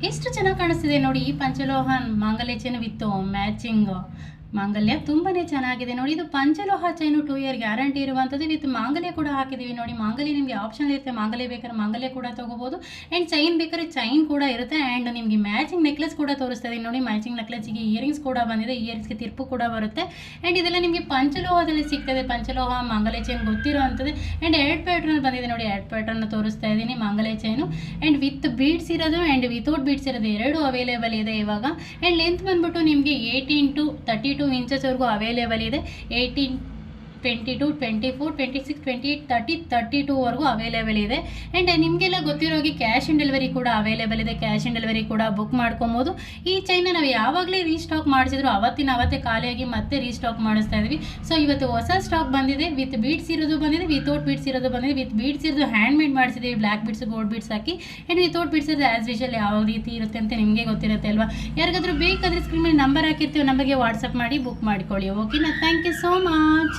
ಎಷ್ಟು ಚೆನ್ನಾಗಿ ಕಾಣಿಸ್ತಿದೆ ನೋಡಿ ಈ ಪಂಚಲೋಹ ಮಾಂಗಲ್ಯ ಚೈನ್ ವಿತ್ ಮ್ಯಾಚಿಂಗ್ ಮಾಂಗಲ್ಯ ತುಂಬಾನೇ ಚೆನ್ನಾಗಿದೆ ನೋಡಿ. ಇದು ಪಂಚಲೋಹ ಚೈನು 2 ಇಯರ್ ಗ್ಯಾರಂಟಿ ಇರುವಂಥದ್ದು. ವಿತ್ ಮಾಂಗಲ್ಯ ಕೂಡ ಹಾಕಿದ್ದೀವಿ ನೋಡಿ. ಮಾಂಗಲ್ಯ ನಿಮಗೆ ಆಪ್ಷನ್ ಇರುತ್ತೆ, ಮಾಂಗಲ್ಯ ಬೇಕಾದ್ರೆ ಮಾಂಗಲ್ಯ ಕೂಡ ತೊಗೋಬೋದು. ಆ್ಯಂಡ್ ಚೈನ್ ಬೇಕಾದ್ರೆ ಚೈನ್ ಕೂಡ ಇರುತ್ತೆ. ಆ್ಯಂಡ್ ನಿಮಗೆ ಮ್ಯಾಚಿಂಗ್ ನೆಕ್ಲೆಸ್ ಕೂಡ ತೋರಿಸ್ತಾ ಇದೀನಿ ನೋಡಿ. ಮ್ಯಾಚಿಂಗ್ ನೆಕ್ಲೆಸ್ಗೆ ಇಯರಿಂಗ್ಸ್ ಕೂಡ ಬಂದಿದೆ, ಇಯರಿಂಗ್ಸ್ಗೆ ತಿರ್ಪು ಕೂಡ ಬರುತ್ತೆ. ಆ್ಯಂಡ್ ಇದೆಲ್ಲ ನಿಮಗೆ ಪಂಚಲೋಹದಲ್ಲಿ ಸಿಗ್ತದೆ. ಪಂಚಲೋಹ ಮಾಂಗಲ್ಯ ಚೈನ್ ಗೊತ್ತಿರೋವಂಥದ್ದು. ಆ್ಯಂಡ್ 2 ಪ್ಯಾಟ್ರನ್ ಬಂದಿದೆ ನೋಡಿ, 2 ಪ್ಯಾಟ್ರನ್ ತೋರಿಸ್ತಾ ಇದ್ದೀನಿ ಮಾಂಗಲ್ಯ ಚೈನು. ಆ್ಯಂಡ್ ವಿತ್ ಬೀಡ್ಸ್ ಇರೋದು ಆ್ಯಂಡ್ ವಿತೌಟ್ ಬೀಡ್ಸ್ ಇರೋದು ಎರಡು ಅವೈಲೇಬಲ್ ಇದೆ ಇವಾಗ. ಆ್ಯಂಡ್ ಲೆಂತ್ ಬಂದ್ಬಿಟ್ಟು ನಿಮಗೆ 18 to 32 ಇಂಚಸ್ವರೆಗೂ ಅವೈಲೇಬಲ್ ಇದೆ. 18, 22, 24, 26, 28, 30, 32ವರೆಗೂ ಅವೈಲೇಬಲ್ ಇದೆ. ಆ್ಯಂಡ್ ನಿಮಗೆಲ್ಲ ಗೊತ್ತಿರೋಗಿ ಕ್ಯಾಶ್ ಆನ್ ಡೆಲಿವರಿ ಕೂಡ ಅವೈಲೇಬಲ್ ಇದೆ. ಕ್ಯಾಶ್ ಆನ್ ಡೆಲಿವರಿ ಕೂಡ ಬುಕ್ ಮಾಡ್ಕೊಬೋದು. ಈ ಚೈನ್ನ ನಾವು ಯಾವಾಗಲೇ ರೀಸ್ಟಾಕ್ ಮಾಡಿಸಿದ್ರು ಅವತ್ತೇ ಖಾಲಿಯಾಗಿ ಮತ್ತೆ ರೀಸ್ಟಾಕ್ ಮಾಡಿಸ್ತಾ ಇದ್ವಿ. ಸೊ ಇವತ್ತು ಹೊಸ ಸ್ಟಾಕ್ ಬಂದಿದೆ. ವಿತ್ ಬೀಡ್ಸ್ ಇರೋದು ಬಂದಿದೆ, ವಿತೌಟ್ ಬೀಡ್ಸ್ ಇರೋದು ಬಂದಿದೆ. ವಿತ್ ಬೀಡ್ಸ್ ಇರೋದು ಹ್ಯಾಂಡ್ ಮೇಡ್ ಮಾಡಿಸಿದ್ದೀವಿ, ಬ್ಲ್ಯಾಕ್ ಬೀಡ್ಸ್ ಗೋಲ್ಡ್ ಬೀಡ್ಸ್ ಹಾಕಿ. ಆ್ಯಂಡ್ ವಿತೌಟ್ ಬೀಡ್ಸ್ ಇರೋದು ಆ್ಯಸ್ ಯೂಶುವಲ್ ಯಾವ ರೀತಿ ಇರುತ್ತೆ ಅಂತ ನಿಮಗೆ ಗೊತ್ತಿರುತ್ತೆ ಅಲ್ವಾ. ಯಾರಿಗಾದ್ರೂ ಬೇಕಾದರೆ ಸ್ಕ್ರೀನ್ ಮೇಲೆ ನಂಬರ್ ಹಾಕಿರ್ತೀವಿ, ನಂಬರ್ಗೆ ವಾಟ್ಸಪ್ ಮಾಡಿ ಬುಕ್ ಮಾಡ್ಕೊಳ್ಳಿ. ಓಕೆನಾ? Thank you so much.